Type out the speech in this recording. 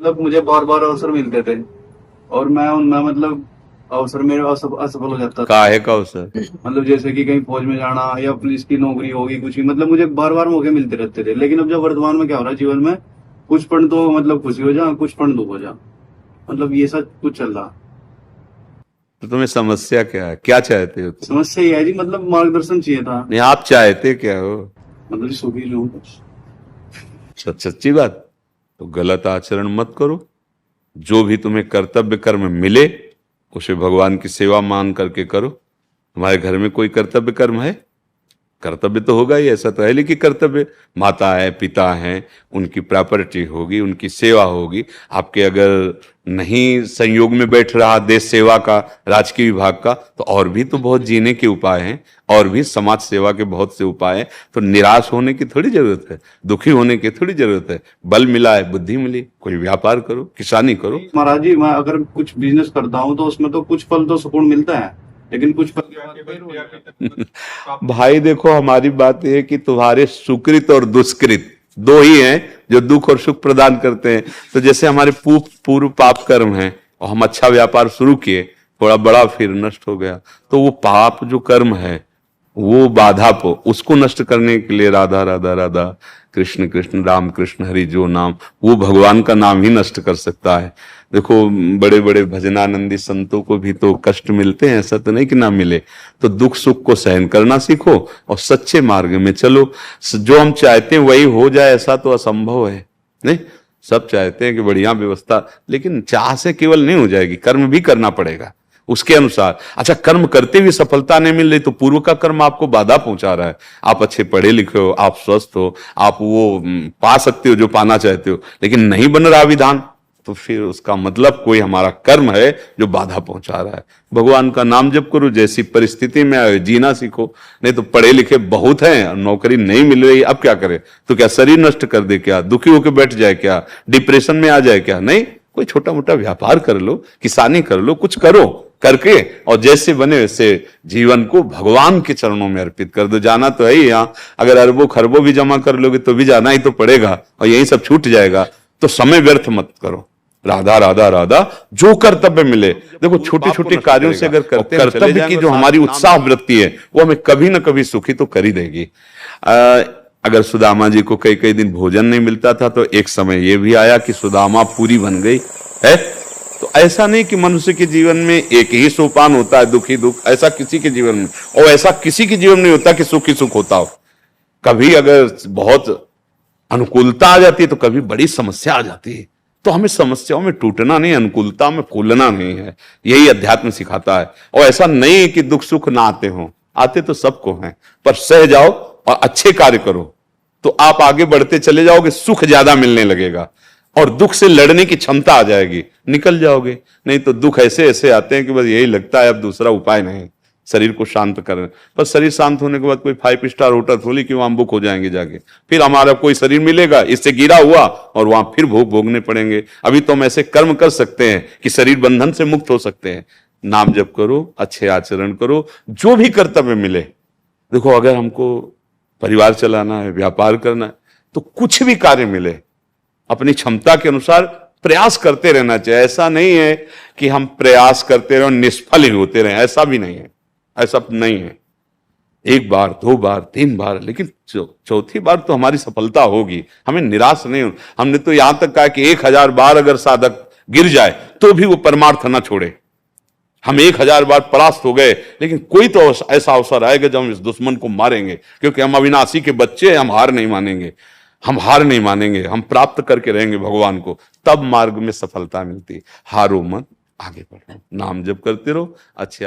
मतलब मुझे बार बार अवसर मिलते थे और मैं उनमें मतलब अवसर मेरे असफल हो जाता था। काहे का अवसर? मतलब जैसे कि कहीं फौज में जाना या पुलिस की नौकरी होगी कुछ भी, मतलब मुझे बार बार मौके मिलते रहते थे। लेकिन अब जब वर्तमान में क्या हो रहा है जीवन में, कुछ पल तो मतलब खुशी हो जा, कुछ पल दुख हो जा, मतलब ये सब कुछ चल रहा। तो तुम्हें समस्या क्या है, क्या चाहते हो तुम? समस्या ये है जी, मतलब मार्गदर्शन चाहिए था। नहीं, आप चाहते क्या हो? मतलब सुखी रहूं। सच्ची बात। तो गलत आचरण मत करो। जो भी तुम्हें कर्तव्य कर्म मिले उसे भगवान की सेवा मान करके करो। तुम्हारे घर में कोई कर्तव्य कर्म है? कर्तव्य तो होगा ही, ऐसा तो है नहीं कि कर्तव्य। माता है, पिता हैं, उनकी प्रॉपर्टी होगी, उनकी सेवा होगी। आपके अगर नहीं संयोग में बैठ रहा देश सेवा का, राजकीय विभाग का, तो और भी तो बहुत जीने के उपाय हैं, और भी समाज सेवा के बहुत से उपाय हैं। तो निराश होने की थोड़ी जरूरत है, दुखी होने की थोड़ी जरूरत है। बल मिला है, बुद्धि मिली, कोई व्यापार करो, किसानी करो। महाराज जी, मैं अगर कुछ बिजनेस करता हूँ तो उसमें तो कुछ पल तो सुकून मिलता है, लेकिन कुछ पल के बाद फिर हो जाता है। भाई देखो, हमारी बात यह है कि तुम्हारे सुकृत और दुष्कृत दो ही हैं जो दुख और सुख प्रदान करते हैं। तो जैसे हमारे पूर्व पाप कर्म हैं और हम अच्छा व्यापार शुरू किए, थोड़ा बड़ा फिर नष्ट हो गया, तो वो पाप जो कर्म है वो बाधा को, उसको नष्ट करने के लिए राधा राधा राधा, कृष्ण कृष्ण राम कृष्ण हरि जो नाम, वो भगवान का नाम ही नष्ट कर सकता है। देखो, बड़े बड़े भजनानंदी संतों को भी तो कष्ट मिलते हैं, ऐसा तो नहीं कि ना मिले। तो दुख सुख को सहन करना सीखो और सच्चे मार्ग में चलो। जो हम चाहते हैं वही हो जाए ऐसा तो असंभव है। नहीं, सब चाहते हैं कि बढ़िया व्यवस्था, लेकिन चाह से केवल नहीं हो जाएगी, कर्म भी करना पड़ेगा उसके अनुसार। अच्छा, कर्म करते हुए सफलता नहीं मिल रही तो पूर्व का कर्म आपको बाधा पहुंचा रहा है। आप अच्छे पढ़े लिखे हो, आप स्वस्थ हो, आप वो पा सकते हो जो पाना चाहते हो, लेकिन नहीं बन रहा विधान, तो फिर उसका मतलब कोई हमारा कर्म है जो बाधा पहुंचा रहा है। भगवान का नाम जप करो, जैसी परिस्थिति में आए जीना सीखो। नहीं तो पढ़े लिखे बहुत हैं, नौकरी नहीं मिल रही, अब क्या करे? तो क्या शरीर नष्ट कर दे क्या? दुखी होकर बैठ जाए क्या? डिप्रेशन में आ जाए क्या? नहीं, कोई छोटा मोटा व्यापार कर लो, किसानी कर लो, कुछ करो, करके और जैसे बने वैसे जीवन को भगवान के चरणों में अर्पित कर दो। जाना तो है ही यहाँ, अगर अरबों खरबों भी जमा कर लोगे तो भी जाना ही तो पड़ेगा, और यही सब छूट जाएगा। तो समय व्यर्थ मत करो। राधा राधा राधा, जो कर्तव्य मिले। देखो, छोटे छोटे कार्यों से अगर करते हैं, कर्तव्य की जो हमारी उत्साह वृत्ति है वो हमें कभी ना कभी सुखी तो कर ही देगी। अगर सुदामा जी को कई कई दिन भोजन नहीं मिलता था तो एक समय यह भी आया कि सुदामा पूरी बन गई है। तो ऐसा नहीं कि मनुष्य के जीवन में एक ही सोपान होता है, दुखी दुख, ऐसा किसी के जीवन में, और ऐसा किसी के जीवन में नहीं होता कि सुख ही सुख होता हो। कभी अगर बहुत अनुकूलता आ जाती है तो कभी बड़ी समस्या आ जाती है। तो हमें समस्याओं में टूटना नहीं, अनुकूलता में फूलना नहीं है, यही अध्यात्म सिखाता है। और ऐसा नहीं है कि दुख सुख ना आते हों, आते तो सबको हैं, पर सह जाओ और अच्छे कार्य करो तो आप आगे बढ़ते चले जाओगे, सुख ज्यादा मिलने लगेगा और दुख से लड़ने की क्षमता आ जाएगी, निकल जाओगे। नहीं तो दुख ऐसे ऐसे आते हैं कि बस यही लगता है अब दूसरा उपाय नहीं, शरीर को शांत करें। पर शरीर शांत होने के बाद कोई 5 स्टार होटल थोड़ी कि वहां बुक हो जाएंगे जाके, फिर हमारा कोई शरीर मिलेगा इससे गिरा हुआ और वहां फिर भोग भोगने पड़ेंगे। अभी तो हम ऐसे कर्म कर सकते हैं कि शरीर बंधन से मुक्त हो सकते हैं। नाम जप करो, अच्छे आचरण करो, जो भी कर्तव्य मिले। देखो, अगर हमको परिवार चलाना है, व्यापार करना है, तो कुछ भी कार्य मिले अपनी क्षमता के अनुसार प्रयास करते रहना चाहिए। ऐसा नहीं है कि हम प्रयास करते रहे और निष्फल ही होते रहे, ऐसा भी नहीं है, ऐसा नहीं है। एक बार, 2 बार, 3 बार, लेकिन चौथी बार तो हमारी सफलता होगी। हमें निराश नहीं हो। हमने तो यहां तक कहा कि 1000 बार अगर साधक गिर जाए तो भी वो परमार्थ ना छोड़े। हम 1000 बार परास्त हो गए, लेकिन कोई तो ऐसा अवसर आएगा जब हम इस दुश्मन को मारेंगे, क्योंकि हम अविनाशी के बच्चे हैं। हम हार नहीं मानेंगे, हम हार नहीं मानेंगे, हम प्राप्त करके रहेंगे भगवान को, तब मार्ग में सफलता मिलती है। हारो मत, आगे बढ़ो, नाम जप करते रहो, अच्छे